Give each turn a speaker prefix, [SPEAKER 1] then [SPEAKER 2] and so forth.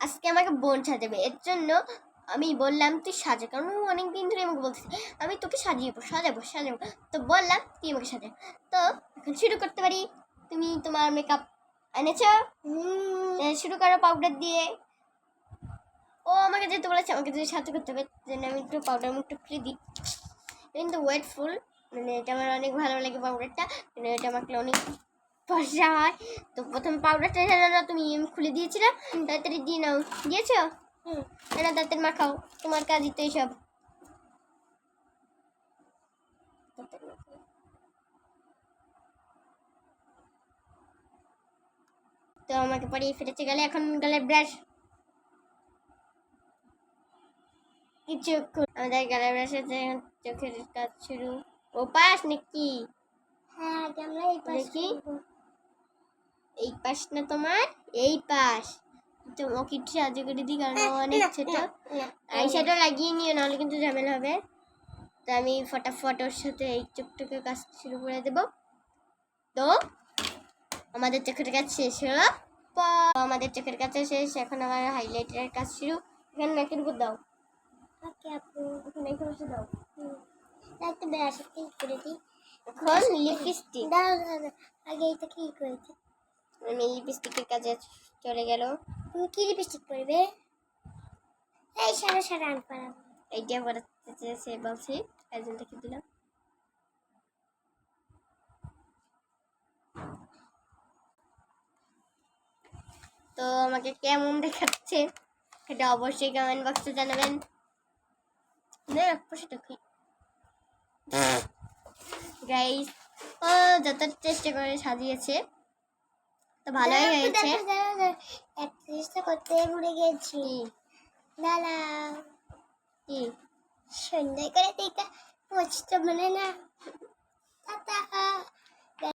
[SPEAKER 1] আজকে আমাকে বোন সাজাবে, এর জন্য আমি বললাম তুই সাজা, কারণ ও অনেকদিন ধরে আমাকে বলতেছে আমি তোকে সাজাবো। তো বললাম তুই আমাকে সাজা। তো এখন শুরু করতে পারি। তুমি তোমার মেকআপ এনেছো? শুরু করো পাউডার দিয়ে। ও আমাকে যেতে বলেছে, আমাকে যদি সাহায্য করতে হবে, যেন আমি একটু পাউডার মুখটা খুলে দিই। কিন্তু ওয়েটফুল, মানে এটা আমার অনেক ভালো লাগে পাউডারটা, মানে এটা আমাকে অনেক ফর্সা হয়। তো প্রথম পাউডারটা না তুমি খুলে দিয়েছিলে, তাড়াতাড়ি দিয়ে নাও। দিয়েছো? না তাড়াতাড়ি মাখাও, তোমার কাজই তো এইসব। তো আমাকে পরিয়ে ফেলেছে গেলে, এখন গেলে ব্রাশ কিছু আমাদের গালা ব্রাশ আছে। চোখের কাজ শুরু। ও পাশ নাকি?
[SPEAKER 2] হ্যাঁ আমরা এই পাশ
[SPEAKER 1] দেখি, এই পাশ না তোমার, এই পাশ। তো ওকে একটু সাহায্য করে দিই, কারণ ও অনেক ছোট। আইশ্যাডো লাগিয়ে নিও, নাহলে কিন্তু ঝামেলা হবে। তো আমি ফটাফট ওর সাথে এই চোখটাকে কাজ শুরু করে দেব। তো আমাদের চোখের কাজ শেষ হলো। আমাদের চোখের কাছে শেষ, এখন আমার হাইলাইটারের কাজ শুরু। এখানে নাকের উপর দাও।
[SPEAKER 2] ওকে আপু,
[SPEAKER 1] এখানে এখানে বসে দাও।
[SPEAKER 2] একটা ব্রাশ ঠিক করে দিই।
[SPEAKER 1] এখন লিপস্টিক
[SPEAKER 2] দাও আগে এটা কি করেছি।
[SPEAKER 1] আমি লিপস্টিকের কাজে চলে গেল।
[SPEAKER 2] তুমি কি লিপস্টিক করবে? এই সারা আন পারা
[SPEAKER 1] এইটা পড়াতে সে বলছি, একজন দেখে দিলাম। তো আমাকে কেমন দেখাচ্ছে এটা অবশ্যই কমেন্ট বক্সে জানাবেন। গাইস, ও যত চেষ্টা করে সাজিয়েছে তো ভালোই হয়েছে।
[SPEAKER 2] চেষ্টা করতে ভুলে গেছি। দাঁড়াও,
[SPEAKER 1] কি
[SPEAKER 2] সুন্দর করে দেখা মুছতে মনে না।